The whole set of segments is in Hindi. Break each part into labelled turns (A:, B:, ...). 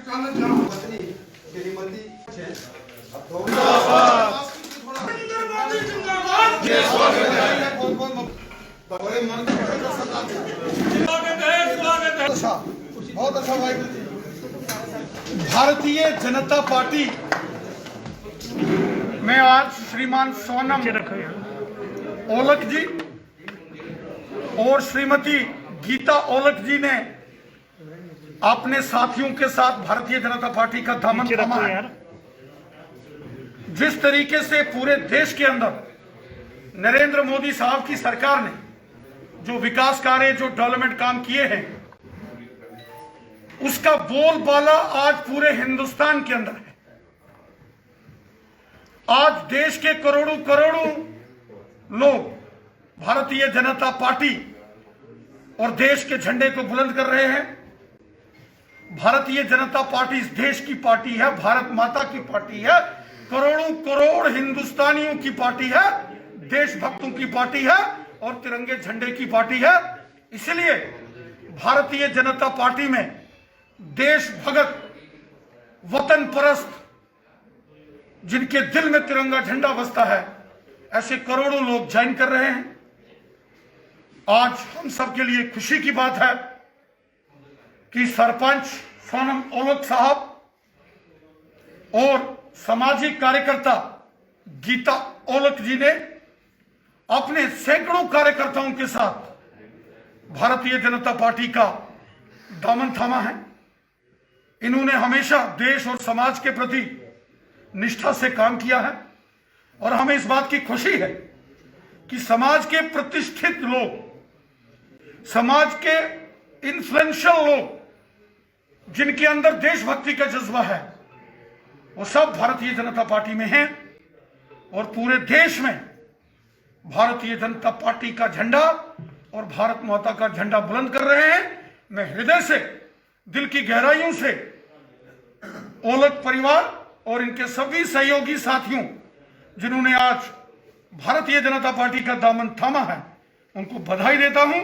A: बहुत अच्छा भाई। भारतीय जनता पार्टी में आज श्रीमान सोनम ओलख जी और श्रीमती गीता ओलख जी ने अपने साथियों के साथ भारतीय जनता पार्टी का दामन थामा है। जिस तरीके से पूरे देश के अंदर नरेंद्र मोदी साहब की सरकार ने जो विकास कार्य, जो डेवलपमेंट काम किए हैं, उसका बोलबाला आज पूरे हिंदुस्तान के अंदर है। आज देश के करोड़ों करोड़ों लोग भारतीय जनता पार्टी और देश के झंडे को बुलंद कर रहे हैं। भारतीय जनता पार्टी इस देश की पार्टी है, भारत माता की पार्टी है, करोड़ों करोड़ हिंदुस्तानियों की पार्टी है, देशभक्तों की पार्टी है और तिरंगे झंडे की पार्टी है। इसलिए भारतीय जनता पार्टी में देश भगत, वतन परस्त, जिनके दिल में तिरंगा झंडा बसता है, ऐसे करोड़ों लोग ज्वाइन कर रहे हैं। आज हम सबके लिए खुशी की बात है कि सरपंच सोनम ओलख साहब और सामाजिक कार्यकर्ता गीता ओलख जी ने अपने सैकड़ों कार्यकर्ताओं के साथ भारतीय जनता पार्टी का दामन थामा है। इन्होंने हमेशा देश और समाज के प्रति निष्ठा से काम किया है और हमें इस बात की खुशी है कि समाज के प्रतिष्ठित लोग, समाज के इन्फ्लुएंशियल लोग, जिनके अंदर देशभक्ति का जज्बा है, वो सब भारतीय जनता पार्टी में हैं और पूरे देश में भारतीय जनता पार्टी का झंडा और भारत माता का झंडा बुलंद कर रहे हैं। मैं हृदय से, दिल की गहराइयों से ओलख परिवार और इनके सभी सहयोगी साथियों, जिन्होंने आज भारतीय जनता पार्टी का दामन थामा है, उनको बधाई देता हूं,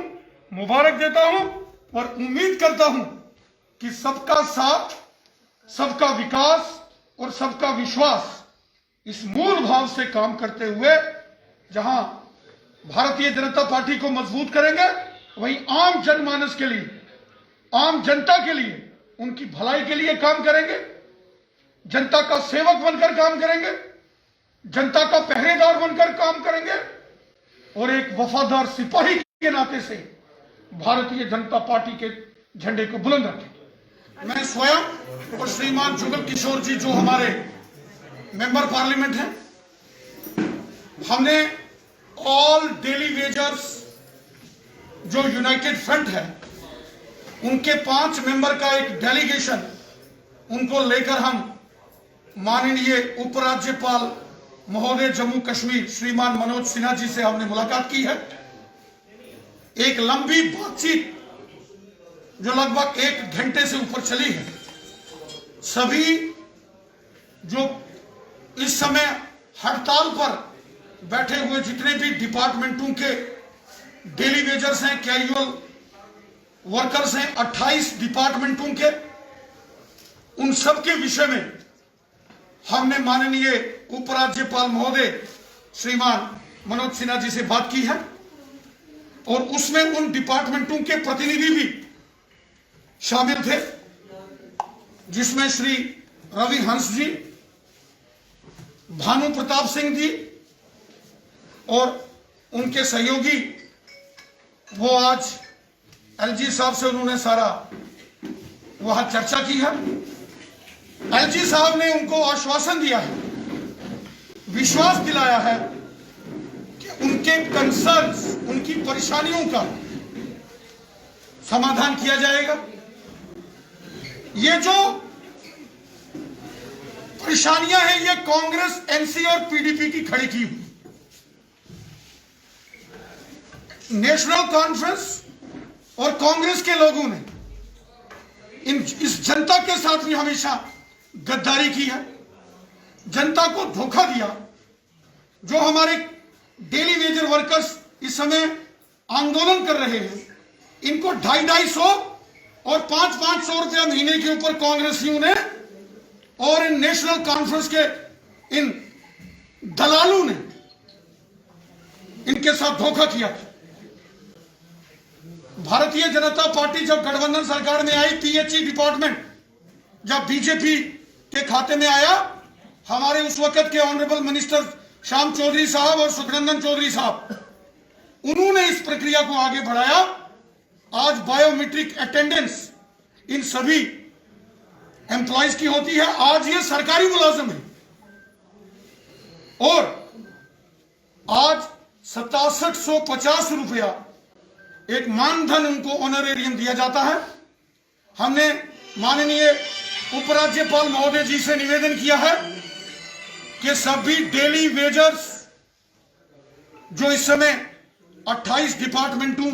A: मुबारक देता हूं और उम्मीद करता हूं कि सबका साथ, सबका विकास और सबका विश्वास, इस मूल भाव से काम करते हुए जहां भारतीय जनता पार्टी को मजबूत करेंगे, वहीं आम जनमानस के लिए, आम जनता के लिए, उनकी भलाई के लिए काम करेंगे, जनता का सेवक बनकर काम करेंगे, जनता का पहरेदार बनकर काम करेंगे और एक वफादार सिपाही के नाते से भारतीय जनता पार्टी के झंडे को बुलंद रखेंगे। मैं स्वयं और श्रीमान जुगल किशोर जी, जो हमारे मेंबर पार्लियामेंट हैं, हमने ऑल डेली वेजर्स जो यूनाइटेड फ्रंट है, उनके 5 मेंबर का एक डेलीगेशन, उनको लेकर हम माननीय उपराज्यपाल महोदय जम्मू कश्मीर श्रीमान मनोज सिन्हा जी से हमने मुलाकात की है। एक लंबी बातचीत जो लगभग 1 घंटे से ऊपर चली है। सभी जो इस समय हड़ताल पर बैठे हुए जितने भी डिपार्टमेंटों के डेली वेजर्स हैं, कैजुअल वर्कर्स हैं, 28 डिपार्टमेंटों के, उन सब के विषय में हमने माननीय उपराज्यपाल महोदय श्रीमान मनोज सिन्हा जी से बात की है और उसमें उन डिपार्टमेंटों के प्रतिनिधि भी शामिल थे, जिसमें श्री रवि हंस जी, भानु प्रताप सिंह जी और उनके सहयोगी। वो आज एलजी साहब से उन्होंने सारा वहां चर्चा की है। एलजी साहब ने उनको आश्वासन दिया है, विश्वास दिलाया है कि उनके कंसर्न्स, उनकी परेशानियों का समाधान किया जाएगा। ये जो परेशानियां हैं, ये कांग्रेस, एनसी और पीडीपी की खड़ी की हुई। नेशनल कॉन्फ्रेंस और कांग्रेस के लोगों ने इस जनता के साथ भी हमेशा गद्दारी की है, जनता को धोखा दिया। जो हमारे डेली वेजर वर्कर्स इस समय आंदोलन कर रहे हैं, इनको 250 और 500 रुपया महीने के ऊपर कांग्रेसियों ने और इन नेशनल कॉन्फ्रेंस के इन दलालों ने इनके साथ धोखा किया। भारतीय जनता पार्टी जब गठबंधन सरकार में आई, पीएचई डिपार्टमेंट जब बीजेपी के खाते में आया, हमारे उस वक्त के ऑनरेबल मिनिस्टर श्याम चौधरी साहब और सुखनंदन चौधरी साहब, उन्होंने इस प्रक्रिया को आगे बढ़ाया। आज बायोमेट्रिक अटेंडेंस इन सभी एम्प्लॉयज की होती है। आज ये सरकारी मुलाजिम है और आज 6750 रुपया एक मानधन उनको ऑनरेरियम दिया जाता है। हमने माननीय उपराज्यपाल महोदय जी से निवेदन किया है कि सभी डेली वेजर्स जो इस समय 28 डिपार्टमेंटों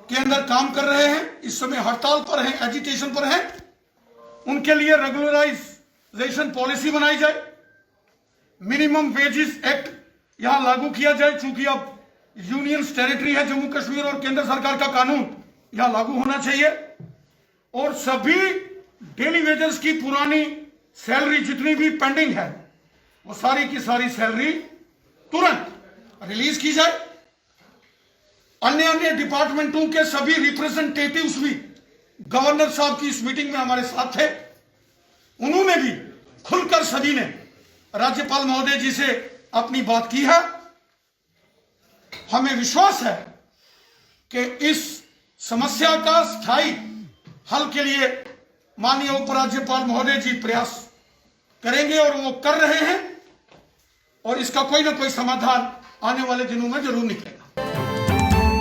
A: के अंदर काम कर रहे हैं, इस समय हड़ताल पर हैं, एजिटेशन पर हैं, उनके लिए रेगुलराइजेशन पॉलिसी बनाई जाए। मिनिमम वेजेस एक्ट यहां लागू किया जाए। चूंकि अब यूनियन टेरिटरी है जम्मू कश्मीर और केंद्र सरकार का कानून यहां लागू होना चाहिए और सभी डेली वेजेस की पुरानी सैलरी जितनी भी पेंडिंग है वो सारी की सारी सैलरी तुरंत रिलीज की जाए। अन्य अन्य डिपार्टमेंटों के सभी रिप्रेजेंटेटिव्स भी गवर्नर साहब की इस मीटिंग में हमारे साथ थे। उन्होंने भी खुलकर सभी ने राज्यपाल महोदय जी से अपनी बात की है। हमें विश्वास है कि इस समस्या का स्थायी हल के लिए माननीय उपराज्यपाल महोदय जी प्रयास करेंगे और वो कर रहे हैं और इसका कोई ना कोई समाधान आने वाले दिनों में जरूर निकलेगा।